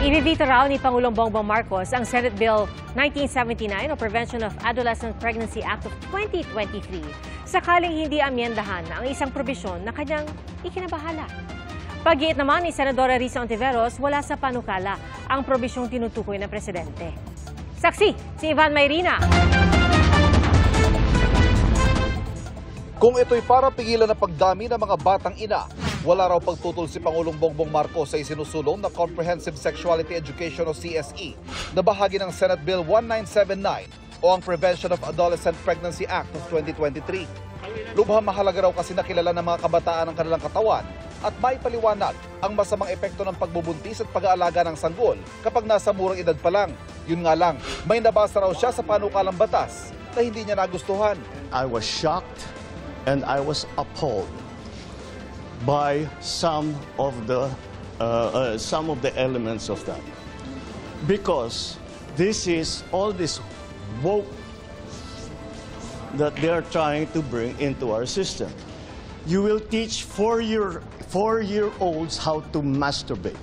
Ibibito raw ni Pangulong Bongbong Marcos ang Senate Bill 1979 o Prevention of Adolescent Pregnancy Act of 2023 sakaling hindi amyendahan ang isang probisyon na kanyang ikinabahala. Pag-iit naman ni Senadora Risa Hontiveros, wala sa panukala ang probisyong tinutukoy ng Presidente. Saksi, si Ivan Mayrina. Kung ito'y para pigilan ang pagdami ng mga batang ina, wala raw pagtutol si Pangulong Bongbong Marcos sa isinusulong na Comprehensive Sexuality Education o CSE na bahagi ng Senate Bill 1979 o ang Prevention of Adolescent Pregnancy Act of 2023. Lubhang mahalaga raw kasi nakilala ng mga kabataan ang kanilang katawan at maipaliwanag ang masamang epekto ng pagbubuntis at pag-aalaga ng sanggol kapag nasa murang edad pa lang. Yun nga lang, may nabasa raw siya sa panukalang batas na hindi niya nagustuhan. I was shocked and I was appalled by some of the elements of that, because this is all this woke that they are trying to bring into our system. You will teach four-year-olds how to masturbate.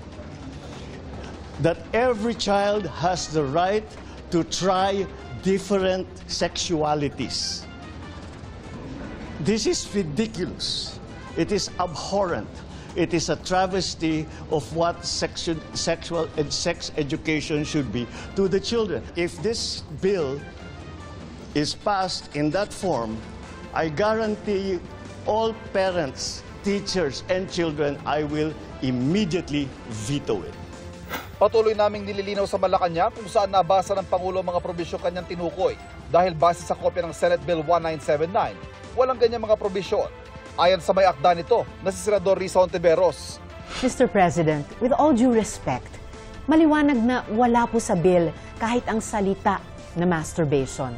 That every child has the right to try different sexualities. This is ridiculous. It is abhorrent. It is a travesty of what sexual and sex education should be to the children. If this bill is passed in that form, I guarantee all parents, teachers, and children, I will immediately veto it. Patuloy naming nililinaw sa Malacanang kung saan nabasa ng Pangulo ang mga probisyon kanyang tinukoy dahil base sa kopya ng Senate Bill 1979, walang ganyang mga probisyon. Ayon sa may akda nito na si Senador Risa Hontiveros. Mr. President, with all due respect, maliwanag na wala po sa bill kahit ang salita na masturbation.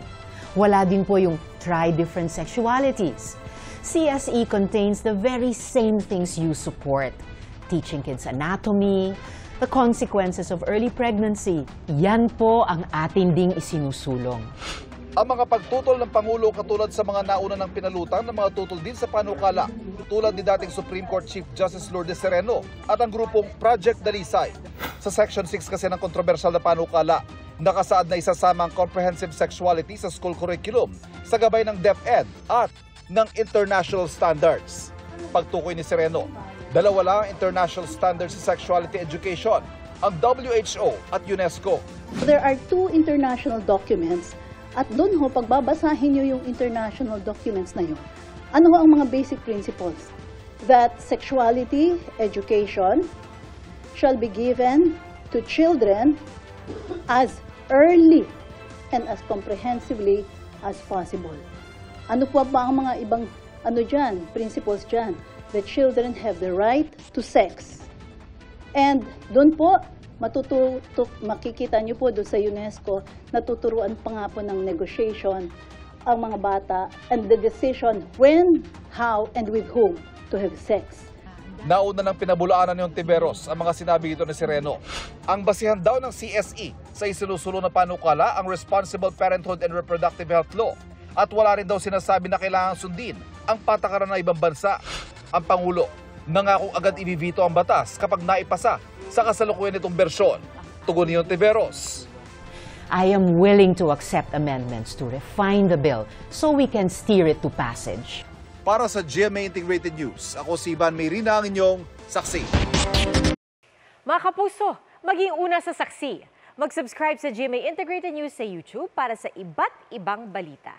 Wala din po yung try different sexualities. CSE contains the very same things you support. Teaching kids anatomy, the consequences of early pregnancy. Yan po ang atin ding isinusulong. Ang mga pagtutol ng Pangulo katulad sa mga nauna ng pinalutang ng mga tutol din sa panukala, tulad ni dating Supreme Court Chief Justice Lourdes Sereno at ang grupong Project Dalisay. Sa Section 6 kasi ng kontrobersyal na panukala, nakasaad na isasama ang comprehensive sexuality sa school curriculum sa gabay ng DepEd at ng international standards. Pagtukoy ni Sereno, dalawa lang ang international standards sa sexuality education, ang WHO at UNESCO. There are two international documents. At doon ho, pagbabasahin nyo yung international documents na yun, ano ho ang mga basic principles? That sexuality education shall be given to children as early and as comprehensively as possible. Ano po ba ang mga ibang principles dyan? The children have the right to sex. And doon po, makikita nyo po doon sa UNESCO, natuturuan pa nga po ng negotiation ang mga bata and the decision when, how, and with whom to have sex. Nauna ng pinabulaanan ni Hontiveros ang mga sinabi ito ni Sereno. Ang basihan daw ng CSE sa isinusulong na panukala ang Responsible Parenthood and Reproductive Health Law at wala rin daw sinasabi na kailangang sundin ang patakaran ng ibang bansa. Ang Pangulo nangakong agad ibibito ang batas kapag naipasa sa kasalukuyan nitong bersyon. Tugon ni Hontiveros. I am willing to accept amendments to refine the bill so we can steer it to passage. Para sa GMA Integrated News, ako si Ivan Mayrina, ang inyong saksi. Mga kapuso, maging una sa saksi. Mag-subscribe sa GMA Integrated News sa YouTube para sa iba't ibang balita.